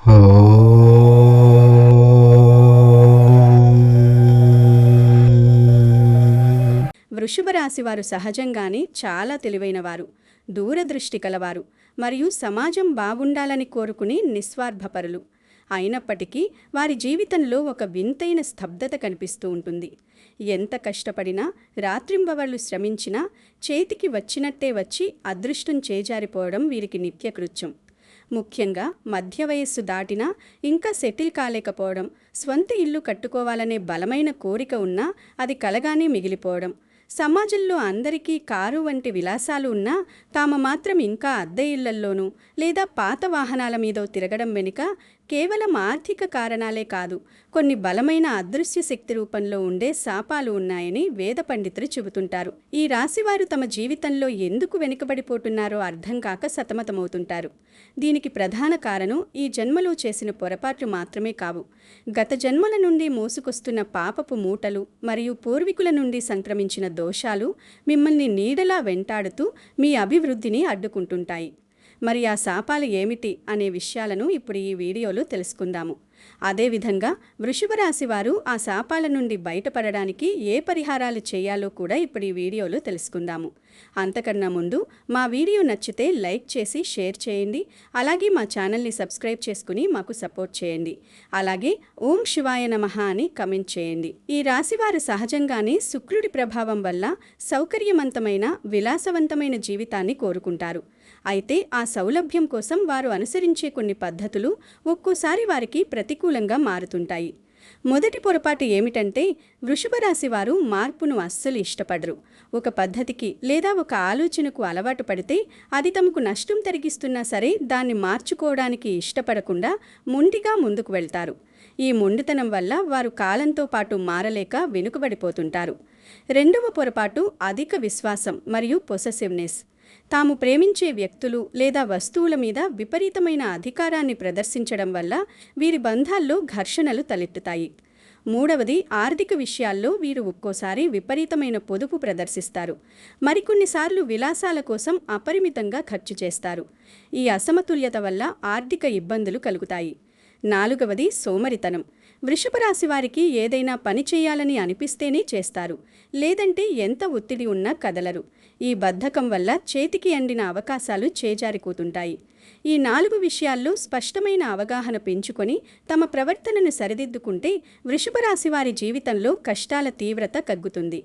వృషభ రాశి వారు సహజంగానే చాలా తెలివైనవారు, దూరదృష్టి కలవారు మరియు సమాజం బాగుండాలని కోరుకునే నిస్వార్థపరులు. అయినప్పటికీ వారి జీవితంలో ఒక వింతైన స్తబ్దత కనిపిస్తూ ఉంటుంది. ఎంత కష్టపడినా, రాత్రింబవళ్లు శ్రమించినా చేతికి వచ్చినట్టే వచ్చి అదృష్టం చేజారిపోవడం వీరికి నిత్యకృత్యం. ముఖ్యంగా మధ్య వయస్సు దాటినా ఇంకా సెటిల్ కాలేకపోవడం, స్వంత ఇల్లు కట్టుకోవాలనే బలమైన కోరిక ఉన్నా అది కలగానే మిగిలిపోవడం, సమాజంలో అందరికీ కారు వంటి విలాసాలు ఉన్నా తాము మాత్రం ఇంకా అద్దె ఇళ్లల్లోనూ లేదా పాత వాహనాల మీదో తిరగడం వెనుక కేవలం ఆర్థిక కారణాలే కాదు, కొన్ని బలమైన అదృశ్య శక్తి రూపంలో ఉండే శాపాలు ఉన్నాయని వేద పండితులు చెబుతుంటారు. ఈ రాశివారు తమ జీవితంలో ఎందుకు వెనుకబడిపోతున్నారో అర్థం కాక సతమతమవుతుంటారు. దీనికి ప్రధాన కారణం ఈ జన్మలో చేసిన పొరపాట్లు మాత్రమే కావు, గత జన్మల నుండి మోసుకొస్తున్న పాపపు మూటలు మరియు పూర్వీకుల నుండి సంక్రమించిన దోషాలు మిమ్మల్ని నీడలా వెంటాడుతూ మీ అభివృద్ధిని అడ్డుకుంటుంటాయి. మరి ఆ శాపాలు ఏమిటి అనే విషయాలను ఇప్పుడు ఈ వీడియోలో తెలుసుకుందాము. అదేవిధంగా వృషభ రాశి వారు ఆ శాపాల నుండి బయటపడడానికి ఏ పరిహారాలు చేయాలో కూడా ఇప్పుడు ఈ వీడియోలో తెలుసుకుందాము. అంతకన్నా ముందు మా వీడియో నచ్చితే లైక్ చేసి షేర్ చేయండి. అలాగే మా ఛానల్ని సబ్స్క్రైబ్ చేసుకుని మాకు సపోర్ట్ చేయండి. అలాగే ఓం శివాయ నమః అని కమెంట్ చేయండి. ఈ రాశివారు సహజంగానే శుక్రుడి ప్రభావం వల్ల సౌకర్యవంతమైన, విలాసవంతమైన జీవితాన్ని కోరుకుంటారు. అయితే ఆ సౌలభ్యం కోసం వారు అనుసరించే కొన్ని పద్ధతులు ఒక్కోసారి వారికి ప్రతికూలంగా మారుతుంటాయి. మొదటి పొరపాటు ఏమిటంటే, వృషభ రాశి వారు మార్పును అస్సలు ఇష్టపడరు. ఒక పద్ధతికి లేదా ఒక ఆలోచనకు అలవాటు పడితే అది తమకు నష్టం కలిగిస్తున్నా సరే దాన్ని మార్చుకోవడానికి ఇష్టపడకుండా మొండిగా ముందుకు వెళ్తారు. ఈ మొండితనం వల్ల వారు కాలంతో పాటు మారలేక వెనుకబడిపోతుంటారు. రెండవ పొరపాటు అధిక విశ్వాసం మరియు పొసెసివ్నెస్. తాము ప్రేమించే వ్యక్తులు లేదా వస్తువుల మీద విపరీతమైన అధికారాన్ని ప్రదర్శించడం వల్ల వీరి బంధాల్లో ఘర్షణలు తలెత్తుతాయి. మూడవది ఆర్థిక విషయాల్లో వీరు ఒక్కోసారి విపరీతమైన పొదుపు ప్రదర్శిస్తారు. మరికొన్నిసార్లు విలాసాల కోసం అపరిమితంగా ఖర్చు చేస్తారు. ఈ అసమతుల్యత వల్ల ఆర్థిక ఇబ్బందులు కలుగుతాయి. నాలుగవది సోమరితనం. వృషభ రాశి వారికి ఏదైనా పని చేయాలని అనిపిస్తేనే చేస్తారు, లేదంటే ఎంత ఒత్తిడి ఉన్నా కదలరు. ఈ బద్ధకం వల్ల చేతికి అందిన అవకాశాలు చేజారిపోతుంటాయి. ఈ 4 విషయాల్లో స్పష్టమైన అవగాహన పెంచుకొని తమ ప్రవర్తనను సరిదిద్దుకుంటే వృషభ రాశి వారి జీవితంలో కష్టాల తీవ్రత తగ్గుతుంది.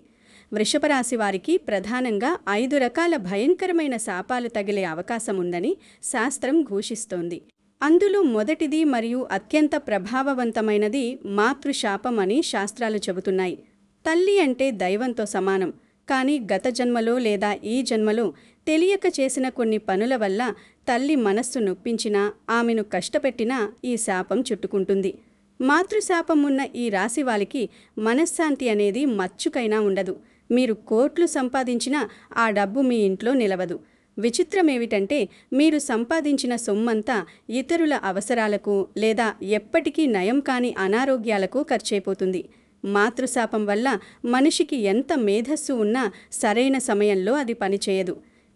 వృషభ రాశి వారికి ప్రధానంగా 5 రకాల భయంకరమైన శాపాలు తగిలే అవకాశం ఉందని శాస్త్రం ఘోషిస్తోంది. అందులో మొదటిది మరియు అత్యంత ప్రభావవంతమైనది మాతృశాపం అని శాస్త్రాలు చెబుతున్నాయి. తల్లి అంటే దైవంతో సమానం, కానీ గత జన్మలో లేదా ఈ జన్మలో తెలియక చేసిన కొన్ని పనుల వల్ల తల్లి మనస్సు నొప్పించినా, ఆమెను కష్టపెట్టినా ఈ శాపం చుట్టుకుంటుంది. మాతృశాపం ఉన్న ఈ రాశి వారికి మనశ్శాంతి అనేది మచ్చుకైనా ఉండదు. మీరు కోట్లు సంపాదించినా ఆ డబ్బు మీ ఇంట్లో నిలవదు. విచిత్రమేమిటంటే, మీరు సంపాదించిన సొమ్మంతా ఇతరుల అవసరాలకు లేదా ఎప్పటికీ నయం కాని అనారోగ్యాలకు ఖర్చయిపోతుంది. మాతృశాపం వల్ల మనిషికి ఎంత మేధస్సు ఉన్నా సరైన సమయంలో అది పనిచేయదు.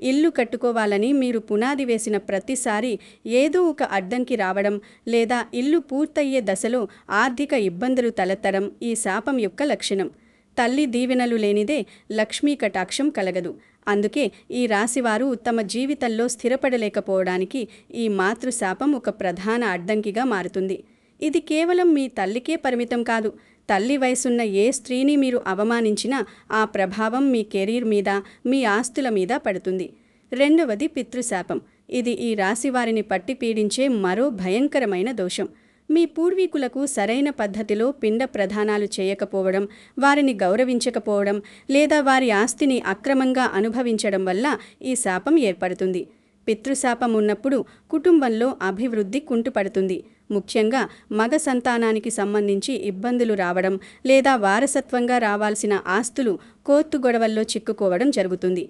ఇల్లు కట్టుకోవాలని మీరు పునాది వేసిన ప్రతిసారి ఏదో ఒక అడ్డంకి రావడం లేదా ఇల్లు పూర్తయ్యే దశలో ఆర్థిక ఇబ్బందులు తలెత్తడం ఈ శాపం యొక్క లక్షణం. తల్లి దీవెనలు లేనిదే లక్ష్మీ కటాక్షం కలగదు. అందుకే ఈ రాశివారు తమ జీవితంలో స్థిరపడలేకపోవడానికి ఈ మాతృశాపం ఒక ప్రధాన అడ్డంకిగా మారుతుంది. ఇది కేవలం మీ తల్లికే పరిమితం కాదు. తల్లి వయసున్న ఏ స్త్రీని మీరు అవమానించినా ఆ ప్రభావం మీ కెరీర్ మీద, మీ ఆస్తుల మీద పడుతుంది. రెండవది పితృశాపం. ఇది ఈ రాశివారిని పట్టి పీడించే మరో భయంకరమైన దోషం. మీ పూర్వీకులకు సరైన పద్ధతిలో పిండ ప్రదానాలు చేయకపోవడం, వారిని గౌరవించకపోవడం లేదా వారి ఆస్తిని అక్రమంగా అనుభవించడం వల్ల ఈ శాపం ఏర్పడుతుంది. పితృశాపం ఉన్నప్పుడు కుటుంబంలో అభివృద్ధి కుంటుపడుతుంది. ముఖ్యంగా మగ సంతానానికి సంబంధించి ఇబ్బందులు రావడం లేదా వారసత్వంగా రావాల్సిన ఆస్తులు కోర్టు గొడవల్లో చిక్కుకోవడం జరుగుతుంది.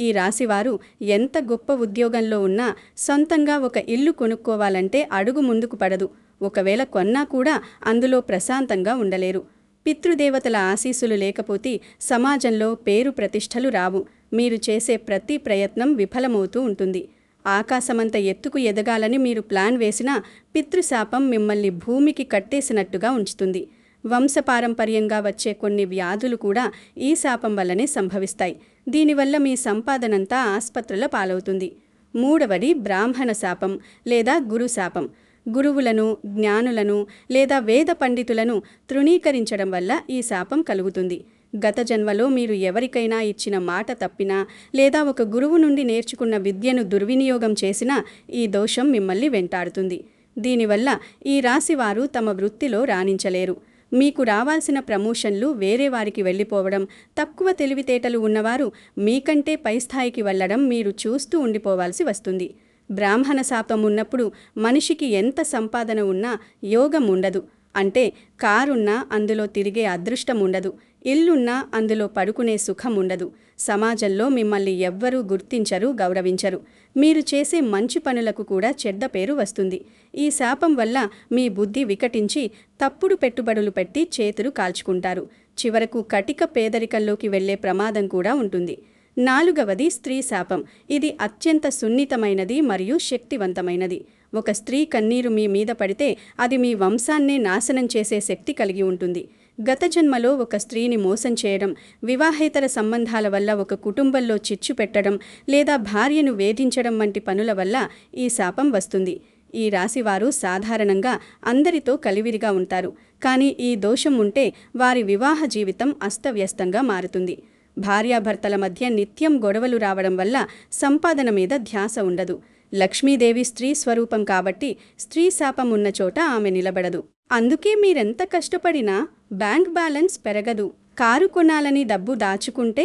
ఈ రాశివారు ఎంత గొప్ప ఉద్యోగంలో ఉన్నా సొంతంగా ఒక ఇల్లు కొనుక్కోవాలంటే అడుగు ముందుకు పడదు. ఒకవేళ కొన్నా కూడా అందులో ప్రశాంతంగా ఉండలేరు. పితృదేవతల ఆశీస్సులు లేకపోతే సమాజంలో పేరు ప్రతిష్టలు రావు. మీరు చేసే ప్రతి ప్రయత్నం విఫలమవుతూ ఉంటుంది. ఆకాశమంత ఎత్తుకు ఎదగాలని మీరు ప్లాన్ వేసినా పితృశాపం మిమ్మల్ని భూమికి కట్టేసినట్టుగా ఉంచుతుంది. వంశపారంపర్యంగా వచ్చే కొన్ని వ్యాధులు కూడా ఈ శాపం వల్లనే సంభవిస్తాయి. దీనివల్ల మీ సంపాదనంతా ఆస్పత్రుల పాలవుతుంది. మూడవది బ్రాహ్మణ శాపం లేదా గురు శాపం. గురువులను, జ్ఞానులను లేదా వేద పండితులను తృణీకరించడం వల్ల ఈ శాపం కలుగుతుంది. గత జన్మలో మీరు ఎవరికైనా ఇచ్చిన మాట తప్పినా లేదా ఒక గురువు నుండి నేర్చుకున్న విద్యను దుర్వినియోగం చేసినా ఈ దోషం మిమ్మల్ని వెంటాడుతుంది. దీనివల్ల ఈ రాశివారు తమ వృత్తిలో రాణించలేరు. మీకు రావాల్సిన ప్రమోషన్లు వేరే వారికి వెళ్ళిపోవడం, తక్కువ తెలివితేటలు ఉన్నవారు మీకంటే పై స్థాయికి వెళ్లడం మీరు చూస్తూ ఉండిపోవాల్సి వస్తుంది. బ్రాహ్మణ శాపం ఉన్నప్పుడు మనిషికి ఎంత సంపాదన ఉన్నా యోగం ఉండదు. అంటే కారున్నా అందులో తిరిగే అదృష్టం ఉండదు, ఇల్లున్నా అందులో పడుకునే సుఖం ఉండదు. సమాజంలో మిమ్మల్ని ఎవ్వరూ గుర్తించరు, గౌరవించరు. మీరు చేసే మంచి పనులకు కూడా చెడ్డ పేరు వస్తుంది. ఈ శాపం వల్ల మీ బుద్ధి వికటించి తప్పుడు పెట్టుబడులు పెట్టి చేతులు కాల్చుకుంటారు. చివరకు కటిక పేదరికంలోకి వెళ్లే ప్రమాదం కూడా ఉంటుంది. నాలుగవది స్త్రీ శాపం. ఇది అత్యంత సున్నితమైనది మరియు శక్తివంతమైనది. ఒక స్త్రీ కన్నీరు మీ మీద పడితే అది మీ వంశాన్నే నాశనం చేసే శక్తి కలిగి ఉంటుంది. గత జన్మలో ఒక స్త్రీని మోసం చేయడం, వివాహేతర సంబంధాల వల్ల ఒక కుటుంబంలో చిచ్చు పెట్టడం లేదా భార్యను వేధించడం వంటి పనుల వల్ల ఈ శాపం వస్తుంది. ఈ రాశివారు సాధారణంగా అందరితో కలివిరిగా ఉంటారు. కానీ ఈ దోషం ఉంటే వారి వివాహ జీవితం అస్తవ్యస్తంగా మారుతుంది. భార్యాభర్తల మధ్య నిత్యం గొడవలు రావడం వల్ల సంపాదన మీద ధ్యాస ఉండదు. లక్ష్మీదేవి స్త్రీ స్వరూపం కాబట్టి స్త్రీ శాపం ఉన్న చోట ఆమె నిలబడదు. అందుకే మీరెంత కష్టపడినా బ్యాంక్ బ్యాలెన్స్ పెరగదు. కారు కొనాలని డబ్బు దాచుకుంటే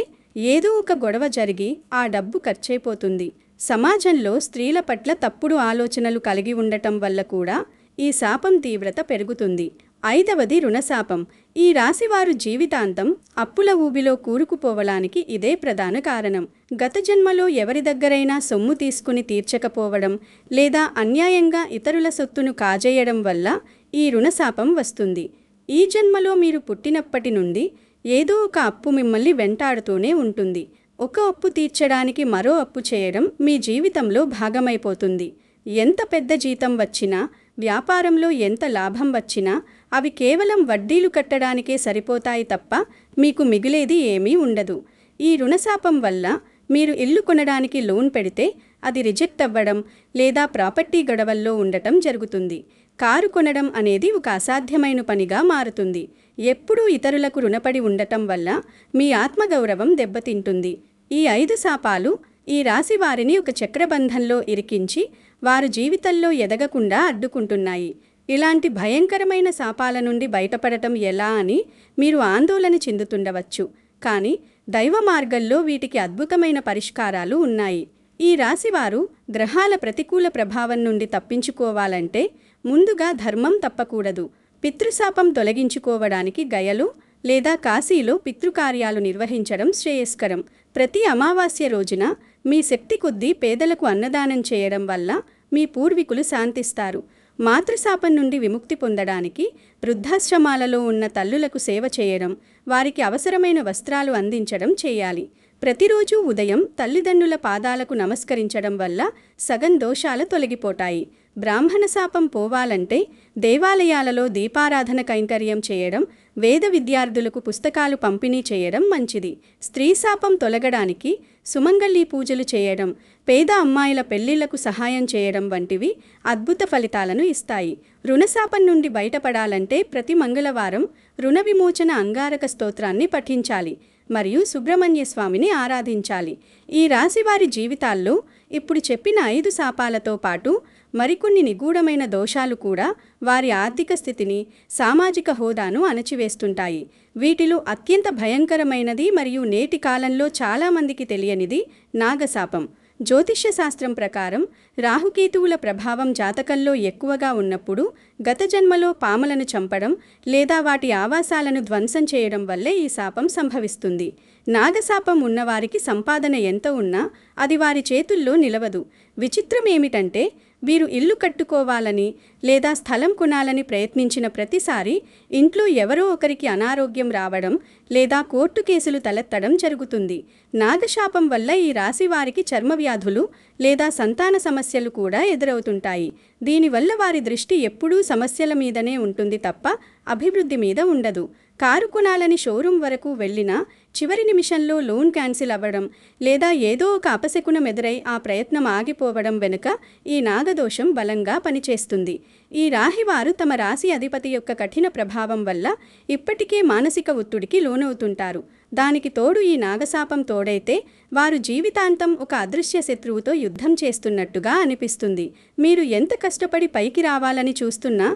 ఏదో ఒక గొడవ జరిగి ఆ డబ్బు ఖర్చయిపోతుంది. సమాజంలో స్త్రీల పట్ల తప్పుడు ఆలోచనలు కలిగి ఉండటం వల్ల కూడా ఈ శాపం తీవ్రత పెరుగుతుంది. ఐదవది రుణశాపం. ఈ రాశివారు జీవితాంతం అప్పుల ఊబిలో కూరుకుపోవడానికి ఇదే ప్రధాన కారణం. గత జన్మలో ఎవరి దగ్గరైనా సొమ్ము తీసుకుని తీర్చకపోవడం లేదా అన్యాయంగా ఇతరుల సొత్తును కాజేయడం వల్ల ఈ రుణశాపం వస్తుంది. ఈ జన్మలో మీరు పుట్టినప్పటి నుండి ఏదో ఒక అప్పు మిమ్మల్ని వెంటాడుతూనే ఉంటుంది. ఒక అప్పు తీర్చడానికి మరో అప్పు చేయడం మీ జీవితంలో భాగమైపోతుంది. ఎంత పెద్ద జీతం వచ్చినా, వ్యాపారంలో ఎంత లాభం వచ్చినా అవి కేవలం వడ్డీలు కట్టడానికే సరిపోతాయి తప్ప మీకు మిగిలేది ఏమీ ఉండదు. ఈ రుణశాపం వల్ల మీరు ఇల్లు కొనడానికి లోన్ పెడితే అది రిజెక్ట్ అవ్వడం లేదా ప్రాపర్టీ గొడవల్లో ఉండటం జరుగుతుంది. కారు కొనడం అనేది ఒక అసాధ్యమైన పనిగా మారుతుంది. ఎప్పుడూ ఇతరులకు రుణపడి ఉండటం వల్ల మీ ఆత్మగౌరవం దెబ్బతింటుంది. ఈ 5 శాపాలు ఈ రాశి వారిని ఒక చక్రబంధంలో ఇరికించి వారు జీవితంలో ఎదగకుండా అడ్డుకుంటున్నాయి. ఇలాంటి భయంకరమైన శాపాల నుండి బయటపడటం ఎలా అని మీరు ఆందోళన చెందుతుండవచ్చు. కానీ దైవ మార్గంలో వీటికి అద్భుతమైన పరిష్కారాలు ఉన్నాయి. ఈ రాశివారు గ్రహాల ప్రతికూల ప్రభావం నుండి తప్పించుకోవాలంటే ముందుగా ధర్మం తప్పకూడదు. పితృశాపం తొలగించుకోవడానికి గయలు లేదా కాశీలో పితృకార్యాలు నిర్వహించడం శ్రేయస్కరం. ప్రతి అమావాస్య రోజున మీ శక్తి కొద్దీ పేదలకు అన్నదానం చేయడం వల్ల మీ పూర్వీకులు శాంతిస్తారు. మాతృశాపం నుండి విముక్తి పొందడానికి వృద్ధాశ్రమాలలో ఉన్న తల్లులకు సేవ చేయడం, వారికి అవసరమైన వస్త్రాలు అందించడం చేయాలి. ప్రతిరోజు ఉదయం తల్లిదండ్రుల పాదాలకు నమస్కరించడం వల్ల సగం దోషాలు తొలగిపోతాయి. బ్రాహ్మణ శాపం పోవాలంటే దేవాలయాలలో దీపారాధన కైంకర్యం చేయడం, వేద విద్యార్థులకు పుస్తకాలు పంపిణీ చేయడం మంచిది. స్త్రీ శాపం తొలగడానికి సుమంగళి పూజలు చేయడం, పేద అమ్మాయిల పెళ్లిళ్లకు సహాయం చేయడం వంటివి అద్భుత ఫలితాలను ఇస్తాయి. రుణశాపం నుండి బయటపడాలంటే ప్రతి మంగళవారం రుణ విమోచన అంగారక స్తోత్రాన్ని పఠించాలి మరియు సుబ్రహ్మణ్య స్వామిని ఆరాధించాలి. ఈ రాశివారి జీవితాల్లో ఇప్పుడు చెప్పిన 5 శాపాలతో పాటు మరికొన్ని నిగూఢమైన దోషాలు కూడా వారి ఆర్థిక స్థితిని, సామాజిక హోదాను అణచివేస్తుంటాయి. వీటిలో అత్యంత భయంకరమైనది మరియు నేటి కాలంలో చాలామందికి తెలియనిది నాగశాపం. జ్యోతిష్య శాస్త్రం ప్రకారం రాహుకేతువుల ప్రభావం జాతకంలో ఎక్కువగా ఉన్నప్పుడు గత జన్మలో పాములను చంపడం లేదా వాటి ఆవాసాలను ధ్వంసం చేయడం వల్లే ఈ శాపం సంభవిస్తుంది. నాగశాపం ఉన్నవారికి సంపాదన ఎంత ఉన్నా అది వారి చేతుల్లో నిలవదు. విచిత్రం ఏమిటంటే వీరు ఇల్లు కట్టుకోవాలని లేదా స్థలం కొనాలని ప్రయత్నించిన ప్రతిసారి ఇంట్లో ఎవరో ఒకరికి అనారోగ్యం రావడం లేదా కోర్టు కేసులు తలెత్తడం జరుగుతుంది. నాగశాపం వల్ల ఈ రాశి వారికి చర్మ వ్యాధులు లేదా సంతాన సమస్యలు కూడా ఎదురవుతుంటాయి. దీనివల్ల వారి దృష్టి ఎప్పుడూ సమస్యల మీదనే ఉంటుంది తప్ప అభివృద్ధి మీద ఉండదు. కారు కొనాలని షోరూం వరకు వెళ్ళినా చివరి నిమిషంలో లోన్ క్యాన్సిల్ అవ్వడం లేదా ఏదో ఒక అపశకునం ఎదురై ఆ ప్రయత్నం ఆగిపోవడం వెనుక ఈ నాగదోషం బలంగా పనిచేస్తుంది. ఈ రాశివారు తమ రాశి అధిపతి యొక్క కఠిన ప్రభావం వల్ల ఇప్పటికే మానసిక ఒత్తిడికి లోనవుతుంటారు. దానికి తోడు ఈ నాగశాపం తోడైతే వారు జీవితాంతం ఒక అదృశ్య శత్రువుతో యుద్ధం చేస్తున్నట్టుగా అనిపిస్తుంది. మీరు ఎంత కష్టపడి పైకి రావాలని చూస్తున్నా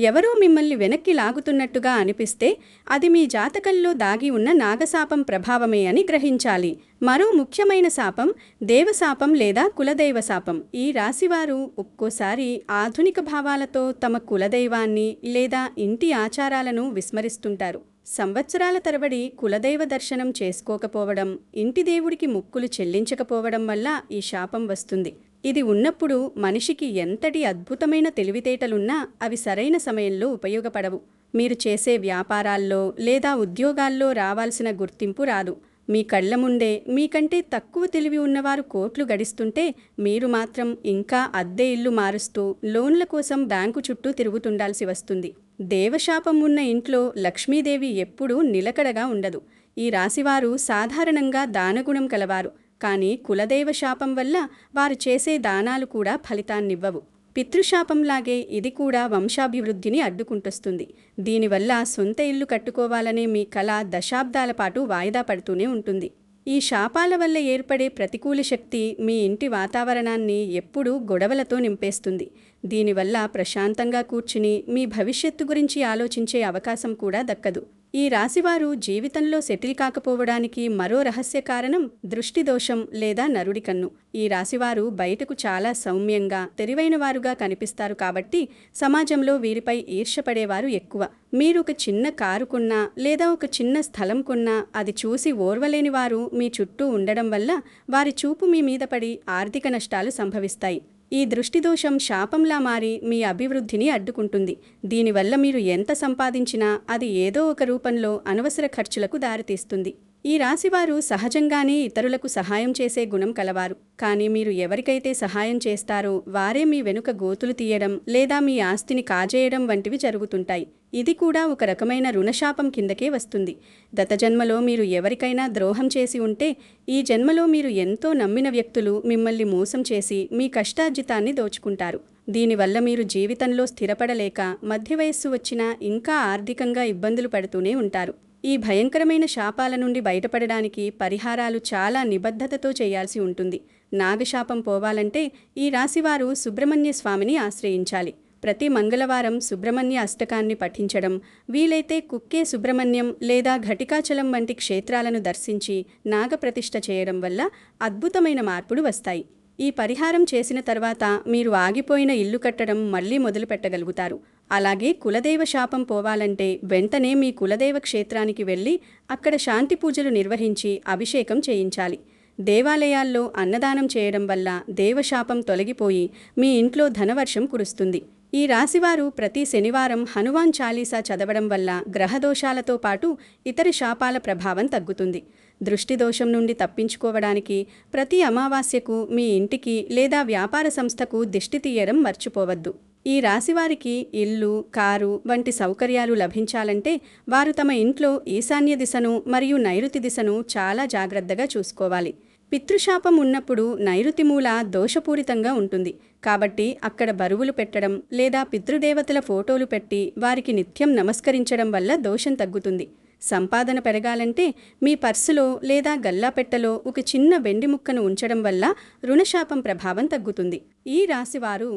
ఎవరో మిమ్మల్ని వెనక్కి లాగుతున్నట్టుగా అనిపిస్తే అది మీ జాతకంలో దాగి ఉన్న నాగశాపం ప్రభావమే అని గ్రహించాలి. మరో ముఖ్యమైన శాపం దేవశాపం లేదా కులదైవ శాపం. ఈ రాశివారు ఒక్కోసారి ఆధునిక భావాలతో తమ కులదైవాన్ని లేదా ఇంటి ఆచారాలను విస్మరిస్తుంటారు. సంవత్సరాల తరబడి కులదైవ దర్శనం చేసుకోకపోవడం, ఇంటి దేవుడికి మొక్కులు చెల్లించకపోవడం వల్ల ఈ శాపం వస్తుంది. ఇది ఉన్నప్పుడు మనిషికి ఎంతటి అద్భుతమైన తెలివితేటలున్నా అవి సరైన సమయంలో ఉపయోగపడవు. మీరు చేసే వ్యాపారాల్లో లేదా ఉద్యోగాల్లో రావాల్సిన గుర్తింపు రాదు. మీ కళ్ల ముందే మీకంటే తక్కువ తెలివి ఉన్నవారు కోట్లు గడిస్తుంటే మీరు మాత్రం ఇంకా అద్దె ఇల్లు మారుస్తూ లోన్ల కోసం బ్యాంకు చుట్టూ తిరుగుతుండాల్సి వస్తుంది. దేవశాపం ఉన్న ఇంట్లో లక్ష్మీదేవి ఎప్పుడూ నిలకడగా ఉండదు. ఈ రాశివారు సాధారణంగా దానగుణం కలవారు, కానీ కులదైవ శాపం వల్ల వారు చేసే దానాలు కూడా ఫలితాన్నివ్వవు. పితృశాపంలాగే ఇది కూడా వంశాభివృద్ధిని అడ్డుకుంటొస్తుంది. దీనివల్ల సొంత ఇల్లు కట్టుకోవాలనే మీ కల దశాబ్దాల పాటు వాయిదా పడుతూనే ఉంటుంది. ఈ శాపాల వల్ల ఏర్పడే ప్రతికూల శక్తి మీ ఇంటి వాతావరణాన్ని ఎప్పుడూ గొడవలతో నింపేస్తుంది. దీనివల్ల ప్రశాంతంగా కూర్చుని మీ భవిష్యత్తు గురించి ఆలోచించే అవకాశం కూడా దక్కదు. ఈ రాశివారు జీవితంలో సెటిల్ కాకపోవడానికి మరో రహస్య కారణం దృష్టిదోషం లేదా నరుడి కన్ను. ఈ రాశివారు బయటకు చాలా సౌమ్యంగా తెలివైన వారుగా కనిపిస్తారు కాబట్టి సమాజంలో వీరిపై ఈర్ష్యపడేవారు ఎక్కువ. మీరు ఒక చిన్న కారు కొన్నా లేదా ఒక చిన్న స్థలం కొన్నా అది చూసి ఓర్వలేని వారు మీ చుట్టూ ఉండడం వల్ల వారి చూపు మీ మీద పడి ఆర్థిక నష్టాలు సంభవిస్తాయి. ఈ దృష్టిదోషం శాపంలా మారి మీ అభివృద్ధిని అడ్డుకుంటుంది. దీనివల్ల మీరు ఎంత సంపాదించినా అది ఏదో ఒక రూపంలో అనవసర ఖర్చులకు దారితీస్తుంది. ఈ రాశివారు సహజంగానే ఇతరులకు సహాయం చేసే గుణం కలవారు. కానీ మీరు ఎవరికైతే సహాయం చేస్తారో వారే మీ వెనుక గోతులు తీయడం లేదా మీ ఆస్తిని కాజేయడం వంటివి జరుగుతుంటాయి. ఇది కూడా ఒక రకమైన రుణశాపం కిందకే వస్తుంది. గత జన్మలో మీరు ఎవరికైనా ద్రోహం చేసి ఉంటే ఈ జన్మలో మీరు ఎంతో నమ్మిన వ్యక్తులు మిమ్మల్ని మోసం చేసి మీ కష్టార్జితాన్ని దోచుకుంటారు. దీనివల్ల మీరు జీవితంలో స్థిరపడలేక మధ్య వయస్సు వచ్చినా ఇంకా ఆర్థికంగా ఇబ్బందులు పడుతూనే ఉంటారు. ఈ భయంకరమైన శాపాల నుండి బయటపడడానికి పరిహారాలు చాలా నిబద్ధతతో చేయాల్సి ఉంటుంది. నాగశాపం పోవాలంటే ఈ రాశివారు సుబ్రహ్మణ్య స్వామిని ఆశ్రయించాలి. ప్రతి మంగళవారం సుబ్రహ్మణ్య అష్టకాన్ని పఠించడం, వీలైతే కుక్కే సుబ్రహ్మణ్యం లేదా ఘటికాచలం వంటి క్షేత్రాలను దర్శించి నాగప్రతిష్ఠ చేయడం వల్ల అద్భుతమైన మార్పులు వస్తాయి. ఈ పరిహారం చేసిన తర్వాత మీరు ఆగిపోయిన ఇల్లు కట్టడం మళ్లీ మొదలు పెట్టగలుగుతారు. అలాగే కులదైవ శాపం పోవాలంటే వెంటనే మీ కులదైవ క్షేత్రానికి వెళ్ళి అక్కడ శాంతి పూజలు నిర్వహించి అభిషేకం చేయించాలి. దేవాలయాల్లో అన్నదానం చేయడం వల్ల దేవశాపం తొలగిపోయి మీ ఇంట్లో ధనవర్షం కురుస్తుంది. ఈ రాశివారు ప్రతి శనివారం హనుమాన్ చాలీసా చదవడం వల్ల గ్రహదోషాలతో పాటు ఇతర శాపాల ప్రభావం తగ్గుతుంది. దృష్టిదోషం నుండి తప్పించుకోవడానికి ప్రతి అమావాస్యకు మీ ఇంటికి లేదా వ్యాపార సంస్థకు దిష్టి తీయడం మర్చిపోవద్దు. ఈ రాశివారికి ఇల్లు, కారు వంటి సౌకర్యాలు లభించాలంటే వారు తమ ఇంట్లో ఈశాన్య దిశను మరియు నైరుతి దిశను చాలా జాగ్రత్తగా చూసుకోవాలి. పితృశాపం ఉన్నప్పుడు నైరుతి మూల దోషపూరితంగా ఉంటుంది. కాబట్టి అక్కడ బరువులు పెట్టడం లేదా పితృదేవతల ఫోటోలు పెట్టి వారికి నిత్యం నమస్కరించడం వల్ల దోషం తగ్గుతుంది. సంపాదన పెరగాలంటే మీ పర్సులో లేదా గల్లాపెట్టెలో ఒక చిన్న వెండి ముక్కను ఉంచడం వల్ల రుణశాపం ప్రభావం తగ్గుతుంది. ఈ రాశివారు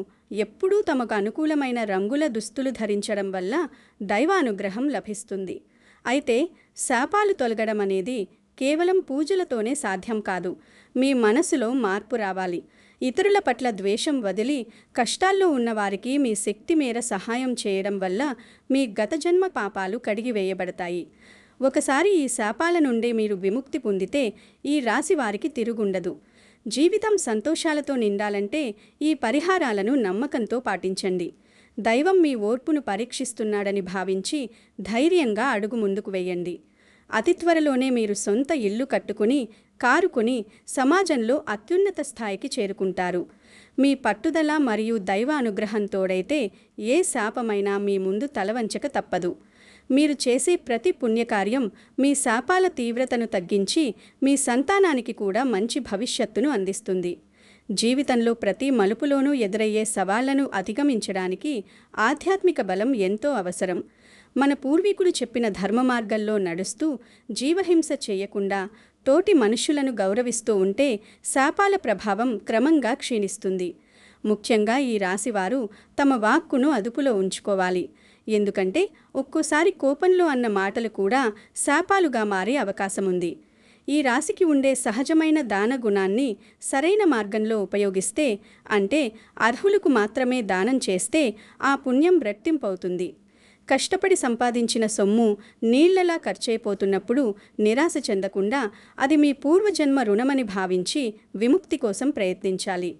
ఎప్పుడూ తమకు అనుకూలమైన రంగుల దుస్తులు ధరించడం వల్ల దైవానుగ్రహం లభిస్తుంది. అయితే శాపాలు తొలగడం అనేది కేవలం పూజలతోనే సాధ్యం కాదు. మీ మనసులో మార్పు రావాలి. ఇతరుల పట్ల ద్వేషం వదిలి కష్టాల్లో ఉన్నవారికి మీ శక్తి మేర సహాయం చేయడం వల్ల మీ గత జన్మ పాపాలు కడిగివేయబడతాయి. ఒకసారి ఈ శాపాల నుండి మీరు విముక్తి పొందితే ఈ రాశి వారికి తిరుగుండదు. జీవితం సంతోషాలతో నిండాలంటే ఈ పరిహారాలను నమ్మకంతో పాటించండి. దైవం మీ ఓర్పును పరీక్షిస్తున్నాడని భావించి ధైర్యంగా అడుగు ముందుకు వేయండి. అతి త్వరలోనే మీరు సొంత ఇల్లు కట్టుకుని కారు కొని సమాజంలో అత్యున్నత స్థాయికి చేరుకుంటారు. మీ పట్టుదల మరియు దైవ అనుగ్రహం తోడైతే ఏ శాపమైనా మీ ముందు తలవంచక తప్పదు. మీరు చేసే ప్రతి పుణ్యకార్యం మీ శాపాల తీవ్రతను తగ్గించి మీ సంతానానికి కూడా మంచి భవిష్యత్తును అందిస్తుంది. జీవితంలో ప్రతి మలుపులోనూ ఎదురయ్యే సవాళ్లను అధిగమించడానికి ఆధ్యాత్మిక బలం ఎంతో అవసరం. మన పూర్వీకులు చెప్పిన ధర్మ మార్గంలో నడుస్తూ జీవహింస చేయకుండా తోటి మనుష్యులను గౌరవిస్తూ ఉంటే శాపాల ప్రభావం క్రమంగా క్షీణిస్తుంది. ముఖ్యంగా ఈ రాశివారు తమ వాక్కును అదుపులో ఉంచుకోవాలి. ఎందుకంటే ఒక్కోసారి కోపంలో అన్న మాటలు కూడా శాపాలుగా మారే అవకాశముంది. ఈ రాశికి ఉండే సహజమైన దాన గుణాన్ని సరైన మార్గంలో ఉపయోగిస్తే, అంటే అర్హులకు మాత్రమే దానం చేస్తే ఆ పుణ్యం రెట్టింపవుతుంది. కష్టపడి సంపాదించిన సొమ్ము నీళ్లలా ఖర్చయిపోతున్నప్పుడు నిరాశ చెందకుండా అది మీ పూర్వజన్మ రుణమని భావించి విముక్తి కోసం ప్రయత్నించాలి.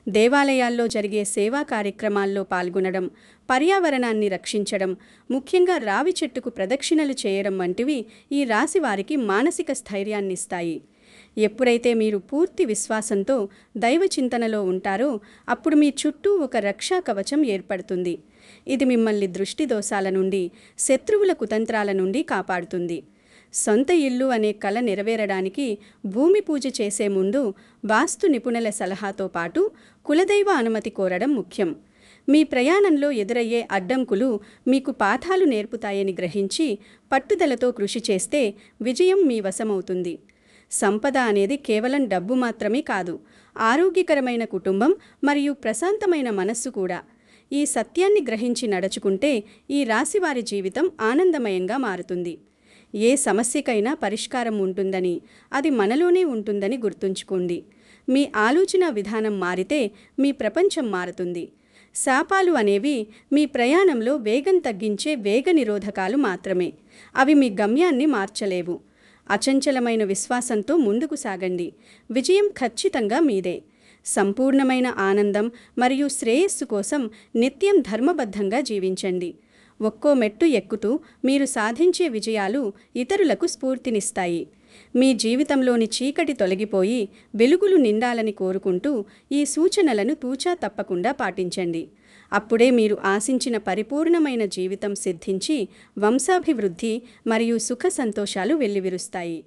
దేవాలయాల్లో జరిగే సేవా కార్యక్రమాల్లో పాల్గొనడం, పర్యావరణాన్ని రక్షించడం, ముఖ్యంగా రావి చెట్టుకు ప్రదక్షిణలు చేయడం వంటివి ఈ రాశి వారికి మానసిక స్థైర్యాన్నిస్తాయి. ఎప్పుడైతే మీరు పూర్తి విశ్వాసంతో దైవ చింతనలో ఉంటారో అప్పుడు మీ చుట్టూ ఒక రక్షా కవచం ఏర్పడుతుంది. ఇది మిమ్మల్ని దృష్టి దోషాల నుండి, శత్రువుల కుతంత్రాల నుండి కాపాడుతుంది. సొంత ఇల్లు అనే కల నెరవేరడానికి భూమి పూజ చేసే ముందు వాస్తు నిపుణుల సలహాతో పాటు కులదైవ అనుమతి కోరడం ముఖ్యం. మీ ప్రయాణంలో ఎదురయ్యే అడ్డంకులు మీకు పాఠాలు నేర్పుతాయని గ్రహించి పట్టుదలతో కృషి చేస్తే విజయం మీ వశమవుతుంది. సంపద అనేది కేవలం డబ్బు మాత్రమే కాదు, ఆరోగ్యకరమైన కుటుంబం మరియు ప్రశాంతమైన మనస్సు కూడా. ఈ సత్యాన్ని గ్రహించి నడుచుకుంటే ఈ రాశివారి జీవితం ఆనందమయంగా మారుతుంది. ఏ సమస్యకైనా పరిష్కారం ఉంటుందని, అది మనలోనే ఉంటుందని గుర్తుంచుకోండి. మీ ఆలోచన విధానం మారితే మీ ప్రపంచం మారుతుంది. శాపాలు అనేవి మీ ప్రయాణంలో వేగం తగ్గించే వేగ నిరోధకాలు మాత్రమే. అవి మీ గమ్యాన్ని మార్చలేవు. అచంచలమైన విశ్వాసంతో ముందుకు సాగండి. విజయం ఖచ్చితంగా మీదే. సంపూర్ణమైన ఆనందం మరియు శ్రేయస్సు కోసం నిత్యం ధర్మబద్ధంగా జీవించండి. ఒక్కో మెట్టు ఎక్కుతూ మీరు సాధించే విజయాలు ఇతరులకు స్ఫూర్తినిస్తాయి. మీ జీవితంలోని చీకటి తొలగిపోయి వెలుగులు నిండాలని కోరుకుంటూ ఈ సూచనలను తూచా తప్పకుండా పాటించండి. అప్పుడే మీరు ఆశించిన పరిపూర్ణమైన జీవితం సిద్ధించి వంశాభివృద్ధి మరియు సుఖ సంతోషాలు వెల్లివిరుస్తాయి.